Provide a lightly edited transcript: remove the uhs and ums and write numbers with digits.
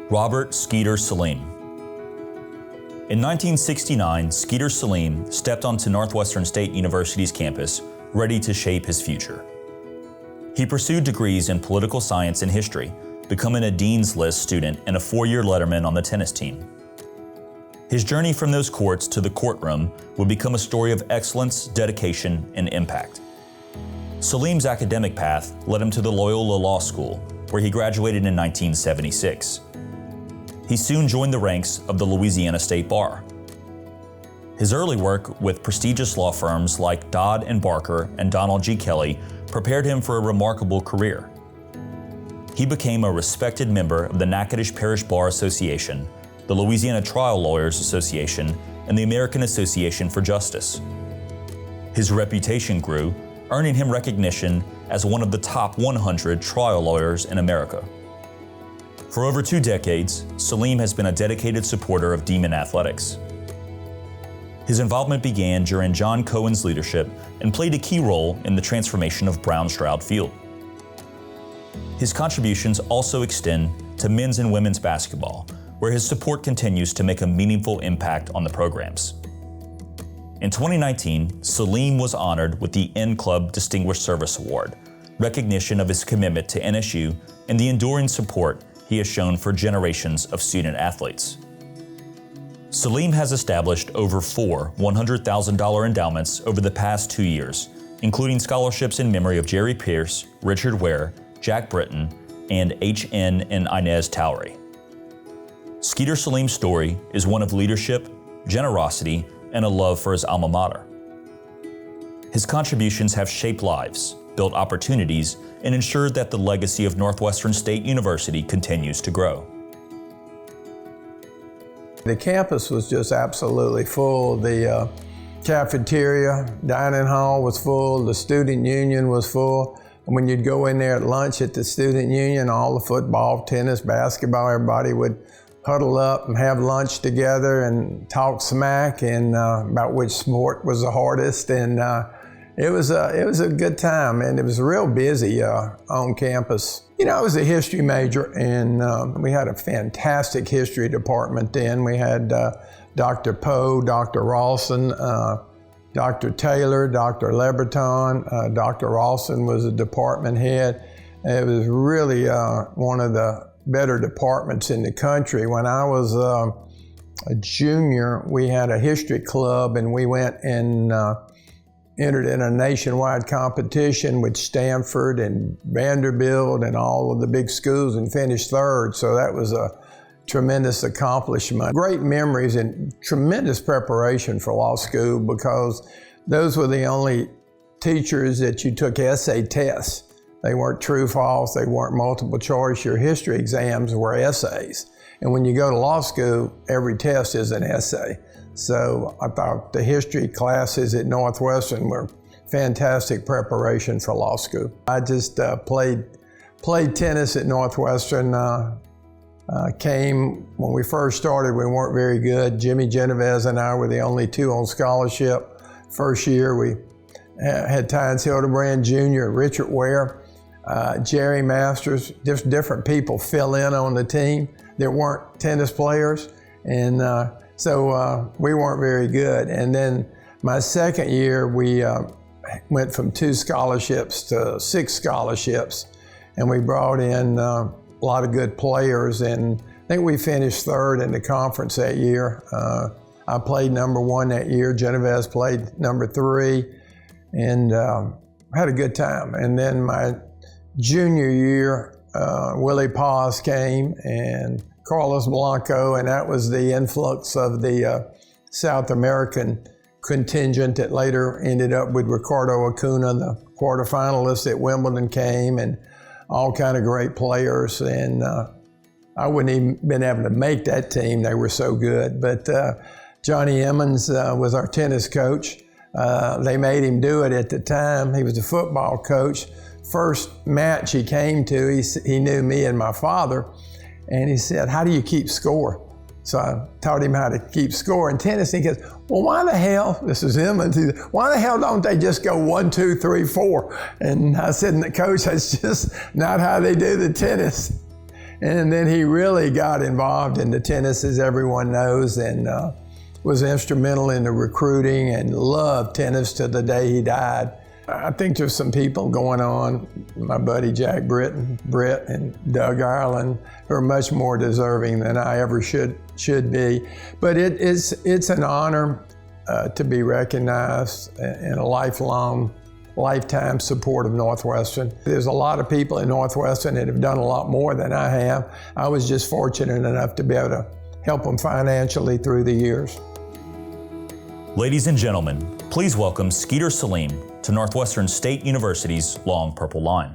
Robert Skeeter Salim. In 1969, Skeeter Salim stepped onto Northwestern State University's campus, ready to shape his future. He pursued degrees in political science and history, becoming a Dean's List student and a 4-year letterman on the tennis team. His journey from those courts to the courtroom would become a story of excellence, dedication, and impact. Salim's academic path led him to the Loyola Law School, where he graduated in 1976. He soon joined the ranks of the Louisiana State Bar. His early work with prestigious law firms like Dodd and Barker and Donald G. Kelly prepared him for a remarkable career. He became a respected member of the Natchitoches Parish Bar Association, the Louisiana Trial Lawyers Association, and the American Association for Justice. His reputation grew, earning him recognition as one of the top 100 trial lawyers in America. For over 2 decades, Salim has been a dedicated supporter of Demon Athletics. His involvement began during John Cohen's leadership and played a key role in the transformation of Brown Stroud Field. His contributions also extend to men's and women's basketball, where his support continues to make a meaningful impact on the programs. In 2019, Salim was honored with the N Club Distinguished Service Award, recognition of his commitment to NSU and the enduring support he has shown for generations of student athletes. Salim has established over 4 $100,000 endowments over the past 2 years, including scholarships in memory of Jerry Pierce, Richard Ware, Jack Britton, and H.N. and Inez Towery. Skeeter Salim's story is one of leadership, generosity, and a love for his alma mater. His contributions have shaped lives, built opportunities, and ensured that the legacy of Northwestern State University continues to grow. The campus was just absolutely full. The cafeteria, dining hall was full, the student union was full. When you'd go in there at lunch at the student union, all the football, tennis, basketball, everybody would huddle up and have lunch together and talk smack and about which sport was the hardest. And it was a good time, and it was real busy on campus. You know, I was a history major, and we had a fantastic history department then. We had Dr. Poe, Dr. Rawson, Dr. Taylor, Dr. Leberton. Dr. Rawson was a department head. It was really one of the better departments in the country. When I was a junior, we had a history club, and we went and entered in a nationwide competition with Stanford and Vanderbilt and all of the big schools and finished 3rd. So that was a tremendous accomplishment. Great memories and tremendous preparation for law school, because those were the only teachers that you took essay tests. They weren't true, false, they weren't multiple choice. Your history exams were essays. And when you go to law school, every test is an essay. So I thought the history classes at Northwestern were fantastic preparation for law school. I just played tennis at Northwestern. When we first started, we weren't very good. Jimmy Genovese and I were the only 2 on scholarship. First year we had Tynes Hildebrand Jr., Richard Ware, Jerry Masters, just different people fill in on the team that weren't tennis players. And so we weren't very good. And then my second year, we went from 2 scholarships to 6 scholarships. And we brought in a lot of good players. And I think we finished 3rd in the conference that year. I played number 1 that year. Genovese played number 3. And had a good time. And then my junior year, Willie Paz came and Carlos Blanco, and that was the influx of the South American contingent that later ended up with Ricardo Acuna. The quarterfinalists at Wimbledon came, and all kind of great players. And I wouldn't even been able to make that team. They were so good. But Johnny Emmons was our tennis coach. They made him do it at the time. He was a football coach. First match he came to, he knew me and my father. And he said, "How do you keep score?" So I taught him how to keep score in tennis. He goes, "Well, why the hell," this is him, "why the hell don't they just go 1, 2, 3, 4? And I said, "Coach, that's just not how they do the tennis." And then he really got involved in the tennis, as everyone knows, and was instrumental in the recruiting and loved tennis to the day he died. I think there's some people going on, my buddy Jack Britt and Doug Ireland, who are much more deserving than I ever should be. But it's an honor to be recognized in a lifetime support of Northwestern. There's a lot of people in Northwestern that have done a lot more than I have. I was just fortunate enough to be able to help them financially through the years. Ladies and gentlemen, please welcome Skeeter Salim to Northwestern State University's Long Purple Line.